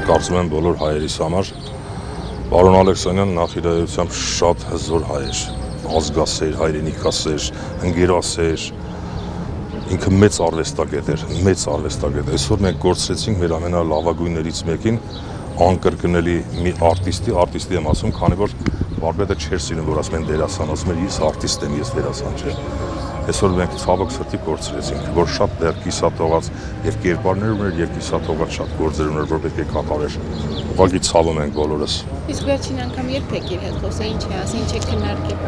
կարծում եմ բոլոր հայերիս համար պարոն Ալեքսանյանն նախ իր էությամբ շատ հզոր հայ էր, ազգասեր, հայրենիքասեր, ընկերասեր, ինքը մեծ արվեստագետ էր, մեծ արվեստագետ։ Այսօր մենք կորցրեցինք մեր ամենալավագույններից մեկին, անկրկնելի մի արտիստի եմ ասում, քանի որ վարպետը չէր սիրում, որ ասում են դերասան, ասում էր ես արտիստ եմ, ես դերասան չէ։ Այսօր մենք ցավոք սրտի կորցրեցինք, որ շատ դեռ կիսաթողած եւ կերպարներ ուներ եւ կիսաթողած շատ գործեր ուներ, որ պետք է կատարեր։ Ուղղակի ցավում ենք բոլորս։ Իսկ վերջին անգամ երբ եք իր հետ խոսել, ինչ է ասել, ինչ եք քննարկել։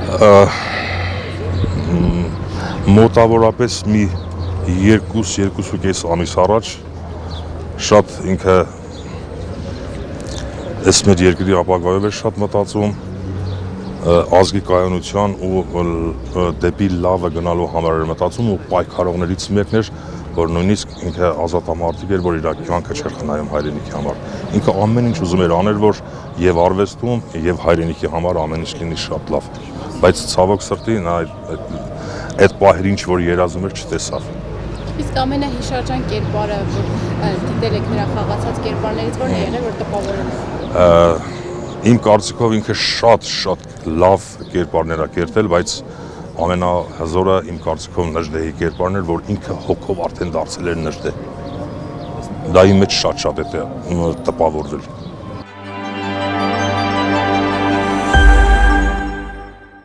Մոտավորապես մի 2-2.5 ամիս առաջ շատ ինքը այս մեր երկրի ապագայով էր շատ մտածում, ազգի կայունության ու դեպի լավը գնալու համար էր մտածում ու պայքարողներից մեկն էր, որ նույնիսկ ինքը ազատամարտիկ էր, որ իր կյանքը չէր խնայում հայրենիքի համար։ Ինքը ամեն ինչ ուզում էր անել, որ եւ արվեստում եւ հայրենիքի համար ամեն ինչ լինի շատ լավ։ Բայց ցավոք սրտի նա այդ պահերին ինչ որ երազում էր չտեսավ։ Իսկ ամենահիշարժան կերպարը, որ դիտել եք նրա խաղացած կերպարներից, որն է եղել, որ տպավորել է։ Իմ կարծիքով ինքը շատ լավ կերպարներ է կերտել, բայց ամենահզորը իմ կարծիքով Նժդեհի կերպարն էր, որ ինքը հոգով արդեն դարձել էր Նժդեհ։ Դա իմ մեջ շատ է տպավորվել։